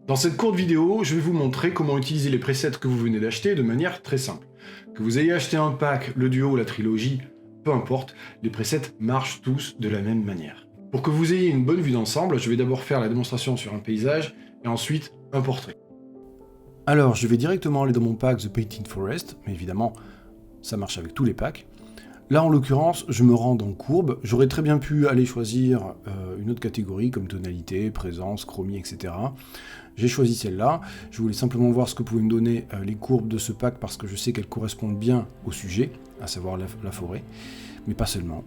Dans cette courte vidéo, je vais vous montrer comment utiliser les presets que vous venez d'acheter de manière très simple. Que vous ayez acheté un pack, le duo ou la trilogie, peu importe, les presets marchent tous de la même manière. Pour que vous ayez une bonne vue d'ensemble, je vais d'abord faire la démonstration sur un paysage et ensuite un portrait. Alors, je vais directement aller dans mon pack The Painted Forest, mais évidemment, ça marche avec tous les packs. Là, en l'occurrence, je me rends dans courbe. J'aurais très bien pu aller choisir une autre catégorie comme tonalité, présence, chromie, etc. J'ai choisi celle-là. Je voulais simplement voir ce que pouvaient me donner les courbes de ce pack parce que je sais qu'elles correspondent bien au sujet, à savoir la forêt, mais pas seulement.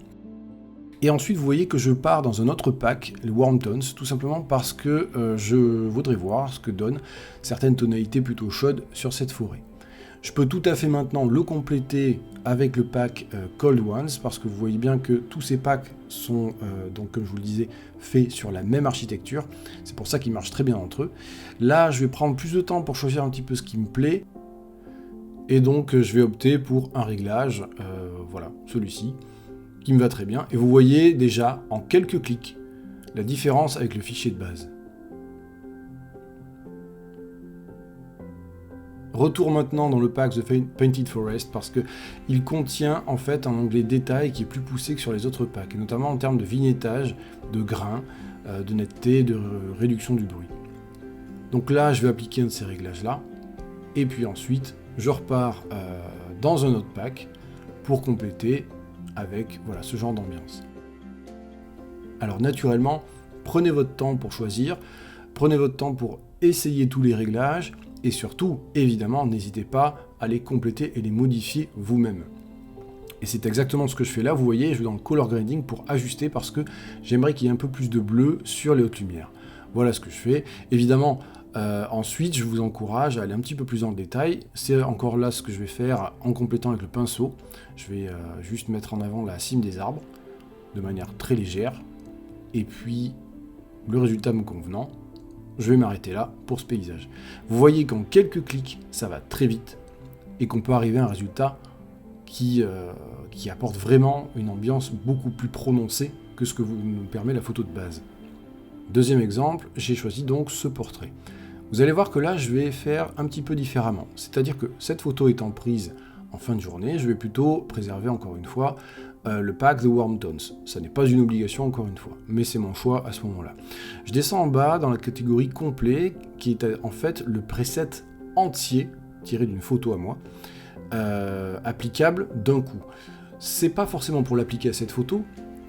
Et ensuite, vous voyez que je pars dans un autre pack, les Warm Tones, tout simplement parce que je voudrais voir ce que donnent certaines tonalités plutôt chaudes sur cette forêt. Je peux tout à fait maintenant le compléter avec le pack Cold Ones, parce que vous voyez bien que tous ces packs sont, donc comme je vous le disais, faits sur la même architecture. C'est pour ça qu'ils marchent très bien entre eux. Là, je vais prendre plus de temps pour choisir un petit peu ce qui me plaît. Et donc, je vais opter pour un réglage, voilà, celui-ci, qui me va très bien. Et vous voyez déjà, en quelques clics, la différence avec le fichier de base. Retour maintenant dans le pack The Painted Forest parce qu'il contient en fait un onglet détail qui est plus poussé que sur les autres packs, et notamment en termes de vignettage, de grains, de netteté, de réduction du bruit. Donc là, je vais appliquer un de ces réglages-là, et puis ensuite, je repars dans un autre pack pour compléter avec voilà, ce genre d'ambiance. Alors naturellement, prenez votre temps pour choisir, prenez votre temps pour essayer tous les réglages, et surtout, évidemment, n'hésitez pas à les compléter et les modifier vous-même. Et c'est exactement ce que je fais là, vous voyez, je vais dans le color grading pour ajuster parce que j'aimerais qu'il y ait un peu plus de bleu sur les hautes lumières. Voilà ce que je fais. Évidemment, ensuite, je vous encourage à aller un petit peu plus dans le détail. C'est encore là ce que je vais faire en complétant avec le pinceau. Je vais juste mettre en avant la cime des arbres de manière très légère. Et puis, le résultat me convenant, je vais m'arrêter là pour ce paysage. Vous voyez qu'en quelques clics, ça va très vite et qu'on peut arriver à un résultat qui apporte vraiment une ambiance beaucoup plus prononcée que ce que nous permet la photo de base. Deuxième exemple, j'ai choisi donc ce portrait. Vous allez voir que là, je vais faire un petit peu différemment. C'est-à-dire que cette photo étant prise en fin de journée, je vais plutôt préserver encore une fois le pack The Warm Tones. Ça n'est pas une obligation encore une fois, mais c'est mon choix à ce moment-là. Je descends en bas dans la catégorie complet, qui est en fait le preset entier, tiré d'une photo à moi, applicable d'un coup. C'est pas forcément pour l'appliquer à cette photo,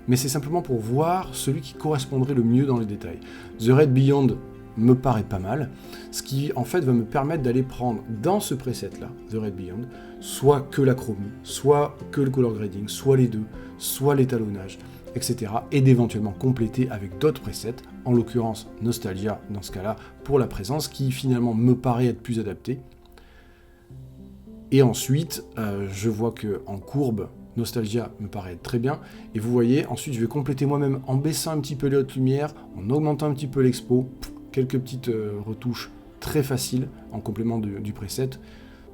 mais c'est simplement pour voir celui qui correspondrait le mieux dans les détails. The Red Beyond me paraît pas mal, ce qui en fait va me permettre d'aller prendre dans ce preset là, The Red Beyond, soit que la chromie, soit que le color grading, soit les deux, soit l'étalonnage, etc. et d'éventuellement compléter avec d'autres presets, en l'occurrence Nostalgia dans ce cas-là, pour la présence qui finalement me paraît être plus adaptée. Et ensuite, je vois que en courbe, Nostalgia me paraît être très bien, et vous voyez, ensuite je vais compléter moi-même en baissant un petit peu les hautes lumières, en augmentant un petit peu l'expo, quelques petites retouches très faciles en complément du preset.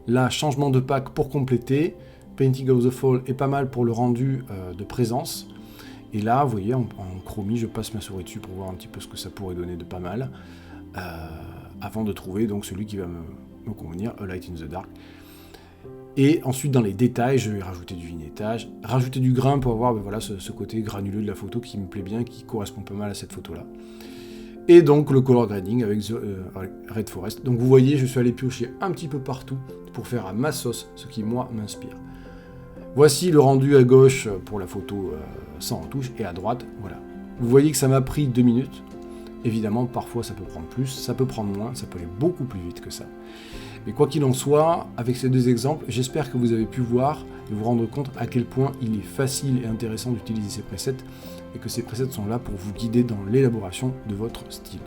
Là, changement de pack pour compléter. Painting of the Fall est pas mal pour le rendu de présence. Et là, vous voyez, en chromie, je passe ma souris dessus pour voir un petit peu ce que ça pourrait donner de pas mal. Avant de trouver donc celui qui va me convenir, A Light in the Dark. Et ensuite, dans les détails, je vais rajouter du vignettage, rajouter du grain pour avoir voilà, ce côté granuleux de la photo qui me plaît bien, qui correspond pas mal à cette photo-là. Et donc le color grading avec The Red Forest. Donc vous voyez, je suis allé piocher un petit peu partout pour faire à ma sauce ce qui, moi, m'inspire. Voici le rendu à gauche pour la photo sans retouche, et à droite, voilà. Vous voyez que ça m'a pris 2 minutes. Évidemment, parfois ça peut prendre plus, ça peut prendre moins, ça peut aller beaucoup plus vite que ça. Mais quoi qu'il en soit, avec ces deux exemples, j'espère que vous avez pu voir et vous rendre compte à quel point il est facile et intéressant d'utiliser ces presets, et que ces presets sont là pour vous guider dans l'élaboration de votre style.